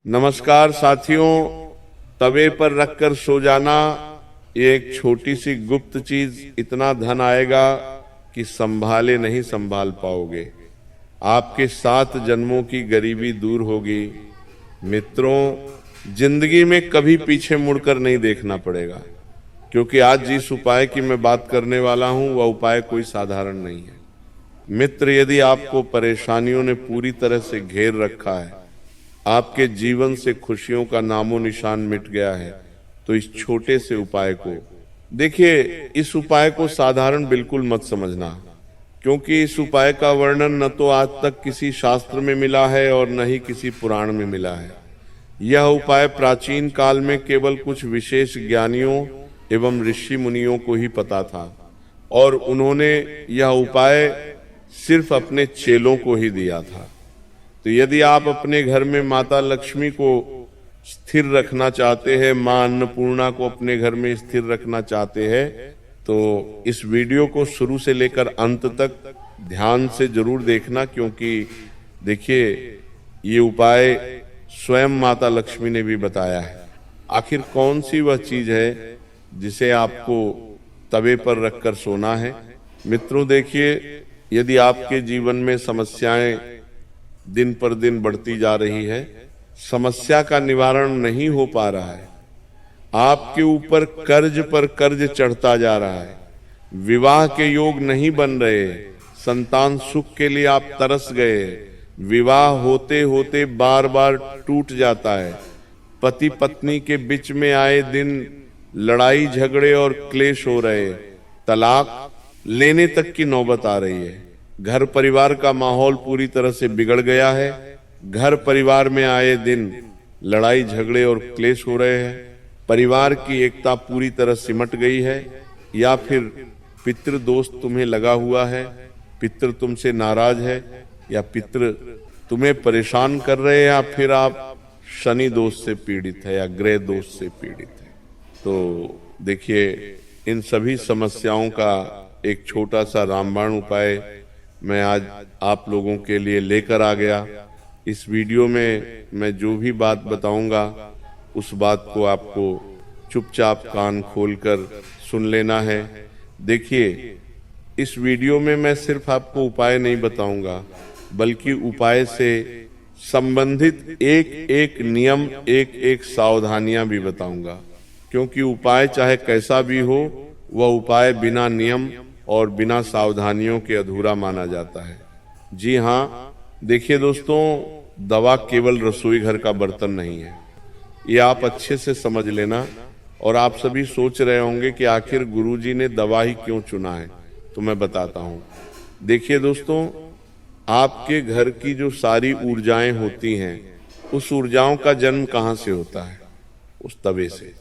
नमस्कार साथियों। तवे पर रखकर सो जाना, ये एक छोटी सी गुप्त चीज इतना धन आएगा कि संभाले नहीं संभाल पाओगे। आपके 7 जन्मों की गरीबी दूर होगी। मित्रों, जिंदगी में कभी पीछे मुड़कर नहीं देखना पड़ेगा, क्योंकि आज जिस उपाय की मैं बात करने वाला हूं वह उपाय कोई साधारण नहीं है। मित्र, यदि आपको परेशानियों ने पूरी तरह से घेर रखा है, आपके जीवन से खुशियों का नामो निशान मिट गया है, तो इस छोटे से उपाय को देखिए। इस उपाय को साधारण बिल्कुल मत समझना, क्योंकि इस उपाय का वर्णन न तो आज तक किसी शास्त्र में मिला है और न ही किसी पुराण में मिला है। यह उपाय प्राचीन काल में केवल कुछ विशेष ज्ञानियों एवं ऋषि मुनियों को ही पता था, और उन्होंने यह उपाय सिर्फ अपने चेलों को ही दिया था। तो यदि आप अपने घर में माता लक्ष्मी को स्थिर रखना चाहते हैं, मां अन्नपूर्णा को अपने घर में स्थिर रखना चाहते हैं, तो इस वीडियो को शुरू से लेकर अंत तक ध्यान से जरूर देखना, क्योंकि देखिए ये उपाय स्वयं माता लक्ष्मी ने भी बताया है। आखिर कौन सी वह चीज है जिसे आपको तवे पर रखकर सोना है? मित्रों देखिए, यदि आपके जीवन में समस्याएं दिन पर दिन बढ़ती जा रही है, समस्या का निवारण नहीं हो पा रहा है, आपके ऊपर कर्ज पर कर्ज चढ़ता जा रहा है, विवाह के योग नहीं बन रहे, संतान सुख के लिए आप तरस गए, विवाह होते होते बार बार टूट जाता है, पति पत्नी के बीच में आए दिन लड़ाई झगड़े और क्लेश हो रहे, तलाक लेने तक की नौबत आ रही है, घर परिवार का माहौल पूरी तरह से बिगड़ गया है, घर परिवार में आए दिन लड़ाई झगड़े और क्लेश हो रहे हैं, परिवार की एकता पूरी तरह सिमट गई है, या फिर पितृ दोष तुम्हें लगा हुआ है, पितृ तुमसे नाराज है, या पितृ तुम्हें परेशान कर रहे हैं, या फिर आप शनि दोष से पीड़ित है या ग्रह दोष से पीड़ित है। तो देखिए, इन सभी समस्याओं का एक छोटा सा रामबाण उपाय मैं आज आप लोगों के लिए लेकर आ गया। इस वीडियो में मैं जो भी बात बताऊंगा उस बात को आपको चुपचाप कान खोलकर सुन लेना है। देखिए, इस वीडियो में मैं सिर्फ आपको उपाय नहीं बताऊंगा, बल्कि उपाय से संबंधित एक एक नियम, एक एक सावधानियां भी बताऊंगा, क्योंकि उपाय चाहे कैसा भी हो, वह उपाय बिना नियम और बिना सावधानियों के अधूरा माना जाता है। जी हाँ, देखिए दोस्तों, दवा केवल रसोई घर का बर्तन नहीं है, ये आप अच्छे से समझ लेना। और आप सभी सोच रहे होंगे कि आखिर गुरुजी ने दवा ही क्यों चुना है, तो मैं बताता हूँ। देखिए दोस्तों, आपके घर की जो सारी ऊर्जाएं होती हैं, उस ऊर्जाओं का जन्म कहाँ से होता है? उस तवे से,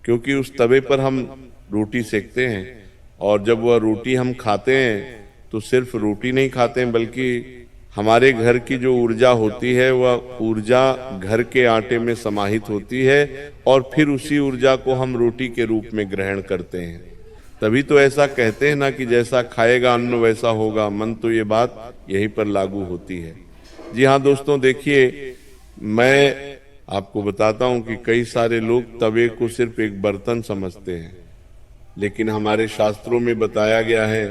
क्योंकि उस तवे पर हम रोटी सेकते हैं, और जब वह रोटी हम खाते हैं तो सिर्फ रोटी नहीं खाते हैं, बल्कि हमारे घर की जो ऊर्जा होती है वह ऊर्जा घर के आटे में समाहित होती है, और फिर उसी ऊर्जा को हम रोटी के रूप में ग्रहण करते हैं। तभी तो ऐसा कहते हैं ना कि जैसा खाएगा अन्न वैसा होगा मन, तो ये बात यहीं पर लागू होती है। जी हाँ दोस्तों, देखिए, मैं आपको बताता हूँ कि कई सारे लोग तवे को सिर्फ एक बर्तन समझते हैं, लेकिन हमारे शास्त्रों में बताया गया है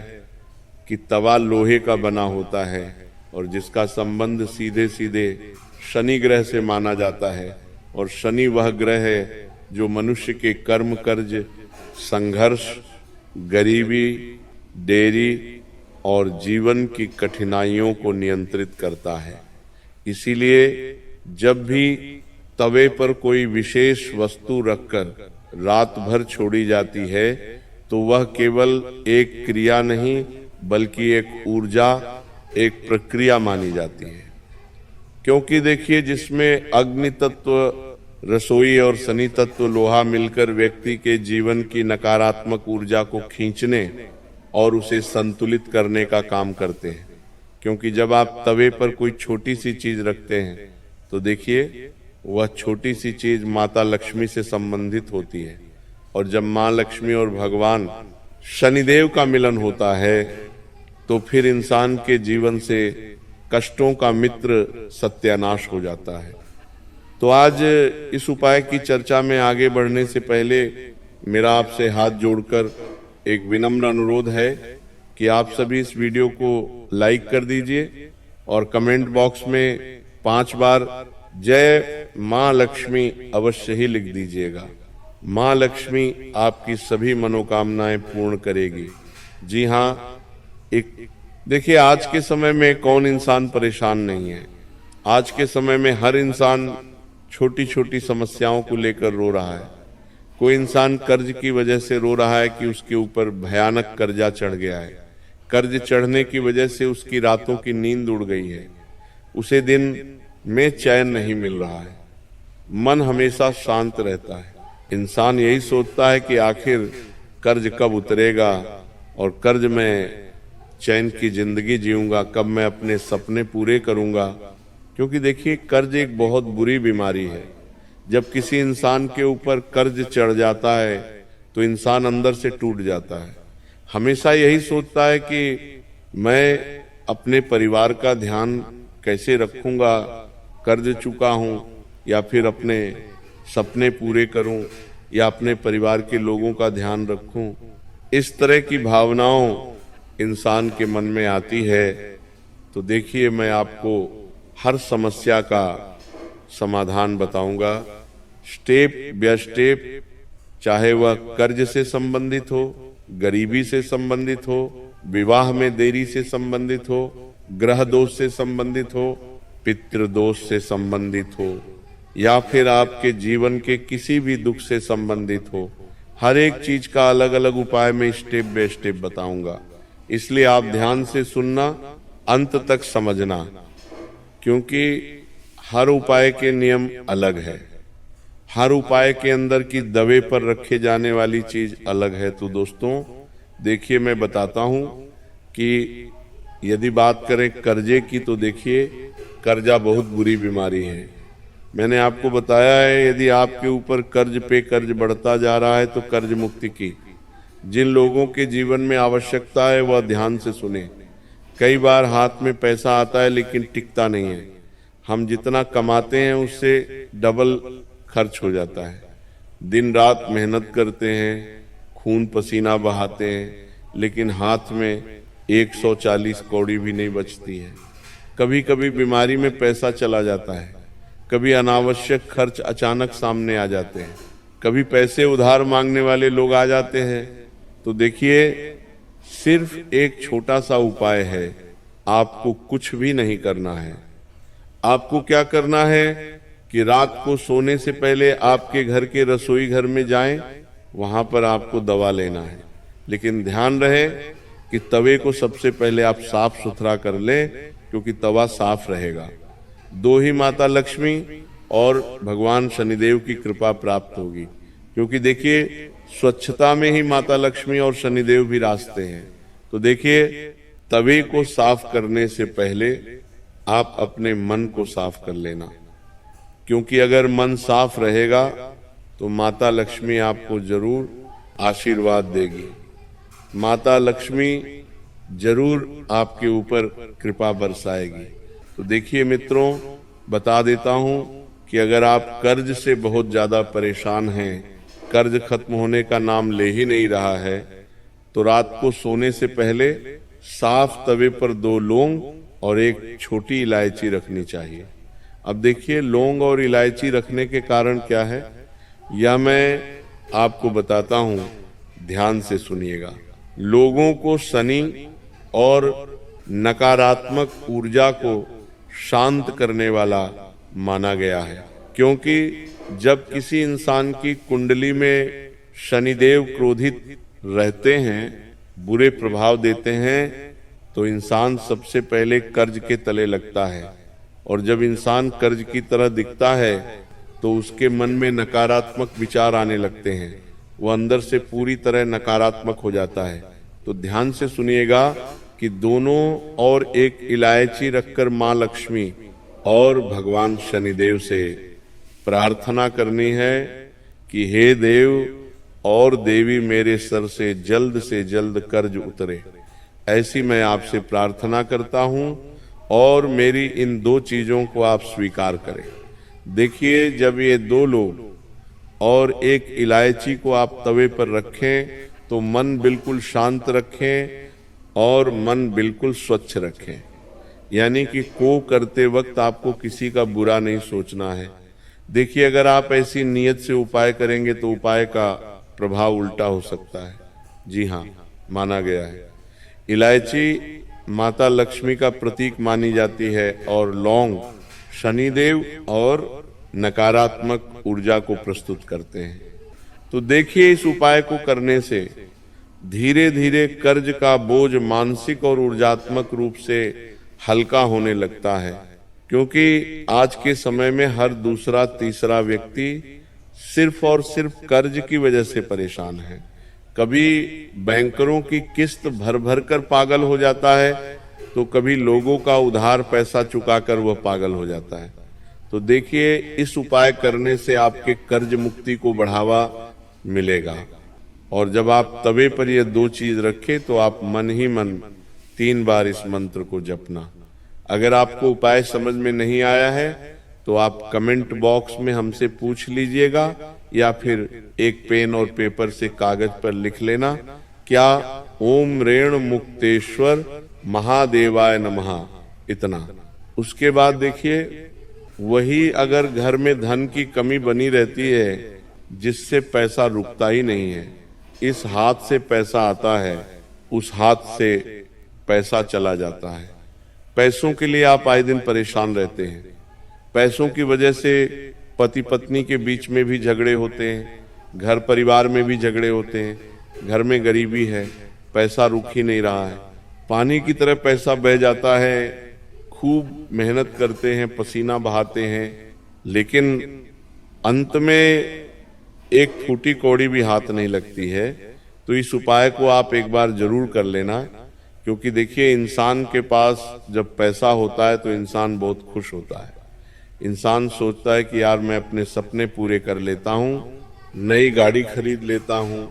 कि तवा लोहे का बना होता है, और जिसका संबंध सीधे सीधे शनि ग्रह से माना जाता है। और शनि वह ग्रह है जो मनुष्य के कर्म, कर्ज, संघर्ष, गरीबी, देरी और जीवन की कठिनाइयों को नियंत्रित करता है। इसीलिए जब भी तवे पर कोई विशेष वस्तु रखकर रात भर छोड़ी जाती है, तो वह केवल एक क्रिया नहीं बल्कि एक ऊर्जा, एक प्रक्रिया मानी जाती है। क्योंकि देखिए, जिसमें अग्नि तत्व रसोई और शनि तत्व लोहा मिलकर व्यक्ति के जीवन की नकारात्मक ऊर्जा को खींचने और उसे संतुलित करने का काम करते हैं। क्योंकि जब आप तवे पर कोई छोटी सी चीज रखते हैं, तो देखिए वह छोटी सी चीज माता लक्ष्मी से संबंधित होती है, और जब माँ लक्ष्मी और भगवान शनिदेव का मिलन होता है, तो फिर इंसान के जीवन से कष्टों का मित्र सत्यानाश हो जाता है। तो आज इस उपाय की चर्चा में आगे बढ़ने से पहले मेरा आपसे हाथ जोड़कर एक विनम्र अनुरोध है कि आप सभी इस वीडियो को लाइक कर दीजिए और कमेंट बॉक्स में 5 बार जय माँ लक्ष्मी अवश्य ही लिख दीजिएगा। माँ लक्ष्मी आपकी सभी मनोकामनाएं पूर्ण करेगी। जी हाँ, एक देखिए, आज के समय में कौन इंसान परेशान नहीं है। आज के समय में हर इंसान छोटी छोटी समस्याओं को लेकर रो रहा है। कोई इंसान कर्ज की वजह से रो रहा है कि उसके ऊपर भयानक कर्जा चढ़ गया है। कर्ज चढ़ने की वजह से उसकी रातों की नींद उड़ गई है, उसे दिन में चैन नहीं मिल रहा है, मन हमेशा शांत रहता है। इंसान यही सोचता है कि आखिर कर्ज कब उतरेगा और कर्ज में चैन की जिंदगी जीऊंगा, कब मैं अपने सपने पूरे करूंगा। क्योंकि देखिए, कर्ज एक बहुत बुरी बीमारी है। जब किसी इंसान के ऊपर कर्ज चढ़ जाता है तो इंसान अंदर से टूट जाता है। हमेशा यही सोचता है कि मैं अपने परिवार का ध्यान कैसे रखूंगा, कर्ज चुका हूं, या फिर अपने सपने पूरे करूं, या अपने परिवार के लोगों का ध्यान रखूं। इस तरह की भावनाओं इंसान के मन में आती है। तो देखिए, मैं आपको हर समस्या का समाधान बताऊंगा, स्टेप बाय स्टेप। चाहे वह कर्ज से संबंधित हो, गरीबी से संबंधित हो, विवाह में देरी से संबंधित हो, ग्रह दोष से संबंधित हो, पितृदोष से संबंधित हो, या फिर आपके जीवन के किसी भी दुख से संबंधित हो, हर एक चीज का अलग अलग उपाय मैं स्टेप बाय स्टेप बताऊंगा। इसलिए आप ध्यान से सुनना, अंत तक समझना, क्योंकि हर उपाय के नियम अलग है। हर उपाय के अंदर की दवे पर रखे जाने वाली चीज अलग है। तो दोस्तों देखिए, मैं बताता हूं कि यदि बात करें कर्जे की, तो देखिए, कर्जा बहुत बुरी बीमारी है। मैंने आपको बताया है, यदि आपके ऊपर कर्ज पे कर्ज बढ़ता जा रहा है तो कर्ज मुक्ति की जिन लोगों के जीवन में आवश्यकता है वह ध्यान से सुने। कई बार हाथ में पैसा आता है लेकिन टिकता नहीं है। हम जितना कमाते हैं उससे डबल खर्च हो जाता है। दिन रात मेहनत करते हैं, खून पसीना बहाते हैं, लेकिन हाथ में 140 कौड़ी भी नहीं बचती है। कभी कभी बीमारी में पैसा चला जाता है, कभी अनावश्यक खर्च अचानक सामने आ जाते हैं, कभी पैसे उधार मांगने वाले लोग आ जाते हैं। तो देखिए, सिर्फ एक छोटा सा उपाय है, आपको कुछ भी नहीं करना है। आपको क्या करना है कि रात को सोने से पहले आपके घर के रसोई घर में जाएं, वहां पर आपको दवा लेना है। लेकिन ध्यान रहे कि तवे को सबसे पहले आप साफ सुथरा कर लें, क्योंकि तवा साफ रहेगा। 2 ही माता लक्ष्मी और भगवान शनिदेव की कृपा प्राप्त होगी, क्योंकि देखिए, स्वच्छता में ही माता लक्ष्मी और शनिदेव भी रास्ते हैं। तो देखिए, तवे को साफ करने से पहले आप अपने मन को साफ कर लेना, क्योंकि अगर मन साफ रहेगा तो माता लक्ष्मी आपको जरूर आशीर्वाद देगी। माता लक्ष्मी जरूर आपके ऊपर कृपा बरसाएगी। तो देखिए मित्रों, बता देता हूं कि अगर आप कर्ज से बहुत ज्यादा परेशान हैं, कर्ज खत्म होने का नाम ले ही नहीं रहा है, तो रात को सोने से पहले साफ तवे पर 2 लौंग और 1 छोटी इलायची रखनी चाहिए। अब देखिए, लौंग और इलायची रखने के कारण क्या है, यह मैं आपको बताता हूं, ध्यान से सुनिएगा। लोगों को शनि और नकारात्मक ऊर्जा को शांत करने वाला माना गया है, क्योंकि जब किसी इंसान की कुंडली में शनिदेव क्रोधित रहते हैं, बुरे प्रभाव देते हैं, तो इंसान सबसे पहले कर्ज के तले लगता है। और जब इंसान कर्ज की तरह दिखता है तो उसके मन में नकारात्मक विचार आने लगते हैं, वो अंदर से पूरी तरह नकारात्मक हो जाता है। तो ध्यान से सुनिएगा कि दोनों और 1 इलायची रखकर माँ लक्ष्मी और भगवान शनिदेव से प्रार्थना करनी है कि हे देव और देवी, मेरे सर से जल्द कर्ज उतरे। ऐसी मैं आपसे प्रार्थना करता हूं और मेरी इन 2 चीजों को आप स्वीकार करें। देखिए, जब ये 2 लोग और एक इलायची को आप तवे पर रखें तो मन बिल्कुल शांत रखें और मन बिल्कुल स्वच्छ रखें। यानी कि को करते वक्त आपको किसी का बुरा नहीं सोचना है। देखिए, अगर आप ऐसी नीयत से उपाय करेंगे तो उपाय का प्रभाव उल्टा हो सकता है। जी हाँ, माना गया है। इलायची माता लक्ष्मी का प्रतीक मानी जाती है और लौंग शनिदेव और नकारात्मक ऊर्जा को प्रस्तुत करते हैं। तो देखिए, इस उपाय को करने से धीरे धीरे कर्ज का बोझ मानसिक और ऊर्जात्मक रूप से हल्का होने लगता है, क्योंकि आज के समय में हर दूसरा तीसरा व्यक्ति सिर्फ और सिर्फ कर्ज की वजह से परेशान है। कभी बैंकरों की किस्त भर भर कर पागल हो जाता है, तो कभी लोगों का उधार पैसा चुकाकर वह पागल हो जाता है। तो देखिए, इस उपाय करने से आपके कर्ज मुक्ति को बढ़ावा मिलेगा। और जब आप तवे पर ये 2 चीज रखें तो आप मन ही मन 3 बार इस मंत्र को जपना। अगर आपको उपाय समझ में नहीं आया है तो आप कमेंट बॉक्स में हमसे पूछ लीजिएगा, या फिर एक पेन और पेपर से कागज पर लिख लेना, क्या ओम रेण मुक्तेश्वर महादेवाय नमः, इतना। उसके बाद देखिए, वही अगर घर में धन की कमी बनी रहती है जिससे पैसा रुकता ही नहीं है, इस हाथ से पैसा आता है, उस हाथ से पैसा चला जाता है। पैसों के लिए आप आए दिन परेशान रहते हैं। पैसों की वजह से पति पत्नी के बीच में भी झगड़े होते हैं, घर परिवार में भी झगड़े होते हैं, घर में गरीबी है, पैसा रुक ही नहीं रहा है, पानी की तरह पैसा बह जाता है, खूब मेहनत करते हैं, पसीना बहाते हैं, लेकिन अंत में एक फूटी कौड़ी भी हाथ नहीं लगती है। तो इस उपाय को आप एक बार जरूर कर लेना, क्योंकि देखिए, इंसान के पास जब पैसा होता है तो इंसान बहुत खुश होता है। इंसान सोचता है कि यार, मैं अपने सपने पूरे कर लेता हूँ, नई गाड़ी खरीद लेता हूँ,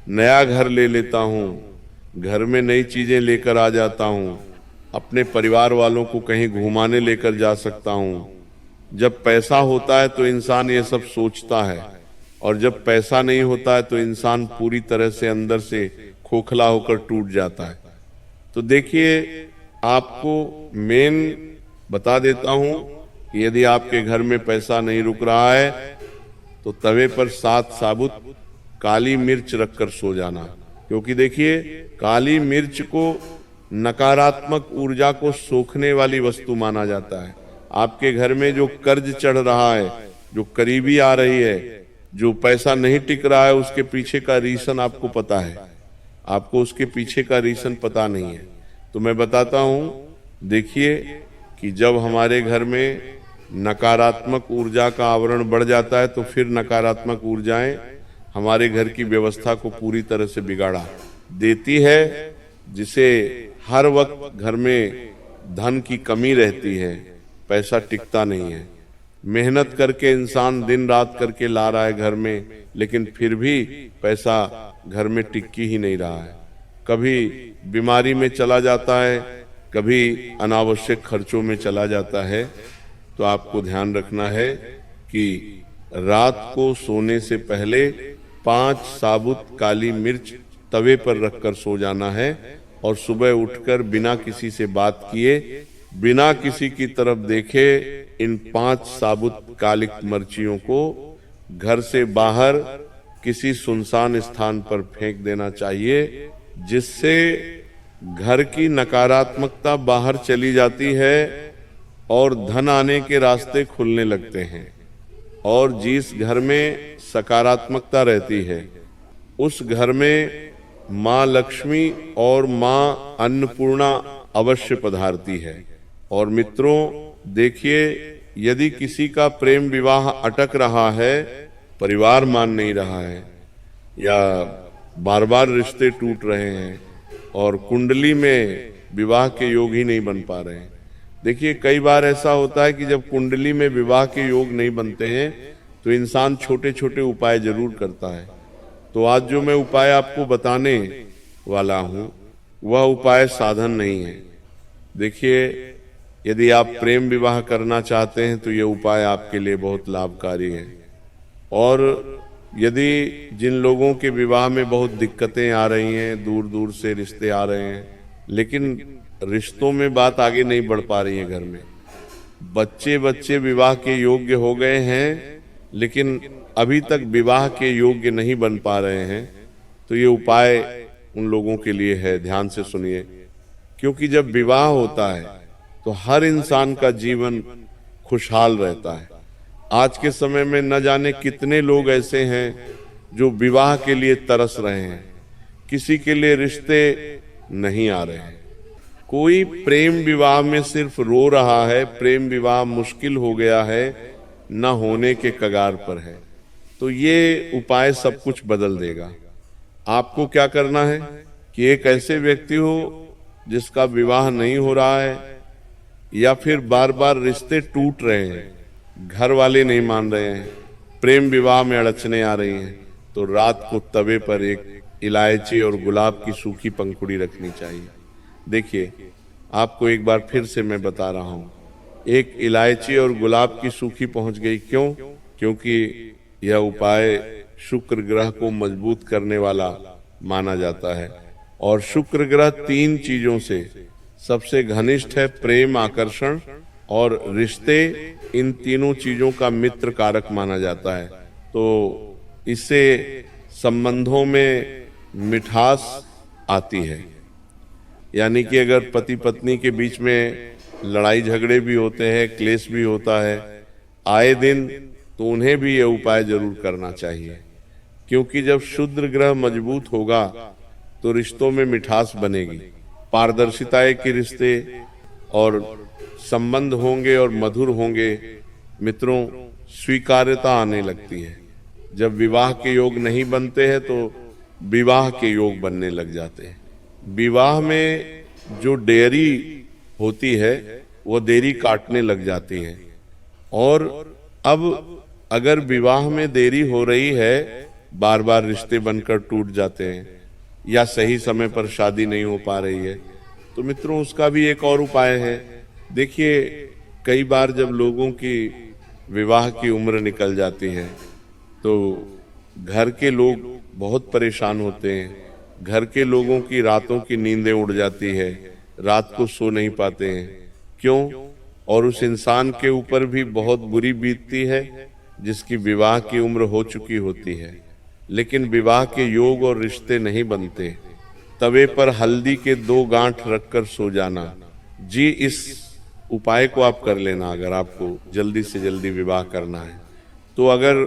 नया घर ले लेता हूँ, घर में नई चीजें लेकर आ जाता हूँ, अपने परिवार वालों को कहीं घुमाने लेकर जा सकता हूँ। जब पैसा होता है तो इंसान ये सब सोचता है, और जब पैसा नहीं होता है तो इंसान पूरी तरह से अंदर से खोखला होकर टूट जाता है। तो देखिए, आपको मेन बता देता हूं कि यदि आपके घर में पैसा नहीं रुक रहा है तो तवे पर 7 साबुत काली मिर्च रखकर सो जाना, क्योंकि देखिए, काली मिर्च को नकारात्मक ऊर्जा को सोखने वाली वस्तु माना जाता है। आपके घर में जो कर्ज चढ़ रहा है, जो करीबी आ रही है, जो पैसा नहीं टिक रहा है, उसके पीछे का रीजन आपको पता है, आपको उसके पीछे का रीजन पता नहीं है। तो मैं बताता हूं, देखिए कि जब हमारे घर में नकारात्मक ऊर्जा का आवरण बढ़ जाता है तो फिर नकारात्मक ऊर्जाएं हमारे घर की व्यवस्था को पूरी तरह से बिगाड़ा देती है, जिसे हर वक्त घर में धन की कमी रहती है, पैसा टिकता नहीं है। मेहनत करके इंसान दिन रात करके ला रहा है घर में, लेकिन फिर भी पैसा घर में टिक ही नहीं रहा है। कभी बीमारी में चला जाता है, कभी अनावश्यक खर्चों में चला जाता है। तो आपको ध्यान रखना है कि रात को सोने से पहले 5 साबुत काली मिर्च तवे पर रखकर सो जाना है, और सुबह उठकर बिना किसी से बात किए, बिना किसी की तरफ देखे, इन 5 साबुत काली मिर्चियों को घर से बाहर किसी सुनसान स्थान पर फेंक देना चाहिए, जिससे घर की नकारात्मकता बाहर चली जाती है और धन आने के रास्ते खुलने लगते हैं। और जिस घर में सकारात्मकता रहती है, उस घर में माँ लक्ष्मी और माँ अन्नपूर्णा अवश्य पधारती है। और मित्रों, देखिए, यदि किसी का प्रेम विवाह अटक रहा है, परिवार मान नहीं रहा है, या बार बार रिश्ते टूट रहे हैं और कुंडली में विवाह के योग ही नहीं बन पा रहे हैं। देखिए, कई बार ऐसा होता है कि जब कुंडली में विवाह के योग नहीं बनते हैं तो इंसान छोटे छोटे उपाय जरूर करता है। तो आज जो मैं उपाय आपको बताने वाला हूं, वह उपाय साधन नहीं है। देखिए, यदि आप प्रेम विवाह करना चाहते हैं तो ये उपाय आपके लिए बहुत लाभकारी है। और यदि जिन लोगों के विवाह में बहुत दिक्कतें आ रही हैं, दूर दूर से रिश्ते आ रहे हैं, लेकिन रिश्तों में बात आगे नहीं बढ़ पा रही है, घर में बच्चे विवाह के योग्य हो गए हैं लेकिन अभी तक विवाह के योग्य नहीं बन पा रहे हैं, तो ये उपाय उन लोगों के लिए है। ध्यान से सुनिए, क्योंकि जब विवाह होता है तो हर इंसान का जीवन खुशहाल रहता है। आज के समय में न जाने कितने लोग ऐसे हैं जो विवाह के लिए तरस रहे हैं, किसी के लिए रिश्ते नहीं आ रहे हैं। कोई प्रेम विवाह में सिर्फ रो रहा है, प्रेम विवाह मुश्किल हो गया है, न होने के कगार पर है। तो ये उपाय सब कुछ बदल देगा। आपको क्या करना है कि एक ऐसे व्यक्ति हो जिसका विवाह नहीं हो रहा है या फिर बार बार रिश्ते टूट रहे हैं, घर वाले नहीं मान रहे हैं, प्रेम विवाह में अड़चने आ रही हैं, तो रात को तवे पर एक इलायची और गुलाब की सूखी पंखुड़ी रखनी चाहिए। देखिए, आपको एक बार फिर से मैं बता रहा हूँ, एक इलायची और गुलाब की सूखी पहुंच गई। क्यों? क्योंकि यह उपाय शुक्र ग्रह को मजबूत करने वाला माना जाता है। और शुक्र ग्रह 3 चीजों से सबसे घनिष्ठ है, प्रेम, आकर्षण और रिश्ते। इन तीनों चीजों का मित्र कारक माना जाता है। तो इससे संबंधों में मिठास आती है। यानी कि अगर पति पत्नी के बीच में लड़ाई झगड़े भी होते हैं, क्लेश भी होता है आए दिन, तो उन्हें भी ये उपाय जरूर करना चाहिए। क्योंकि जब शुक्र ग्रह मजबूत होगा तो रिश्तों में मिठास बनेगी, पारदर्शिता के रिश्ते और संबंध होंगे और मधुर होंगे। मित्रों, स्वीकार्यता आने लगती है। जब विवाह के योग नहीं बनते हैं तो विवाह के योग बनने लग जाते हैं। विवाह में जो देरी होती है वो देरी काटने लग जाती है। और अब अगर विवाह में देरी हो रही है, बार बार रिश्ते बनकर टूट जाते हैं या सही समय पर शादी नहीं हो पा रही है, तो मित्रों उसका भी एक और उपाय है। देखिए, कई बार जब लोगों की विवाह की उम्र निकल जाती है तो घर के लोग बहुत परेशान होते हैं। घर के लोगों की रातों की नींदें उड़ जाती है, रात को सो नहीं पाते हैं। क्यों? और उस इंसान के ऊपर भी बहुत बुरी बीतती है जिसकी विवाह की उम्र हो चुकी होती है, लेकिन विवाह के योग और रिश्ते नहीं बनते। तवे पर हल्दी के 2 गांठ रखकर सो जाना। जी, इस उपाय को आप कर लेना अगर आपको जल्दी से जल्दी विवाह करना है। तो अगर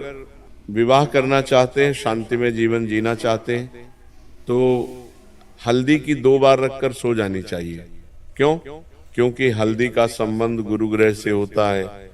विवाह करना चाहते हैं, शांति में जीवन जीना चाहते हैं, तो हल्दी की 2 बार रखकर सो जानी चाहिए। क्यों? क्योंकि हल्दी का संबंध गुरु ग्रह से होता है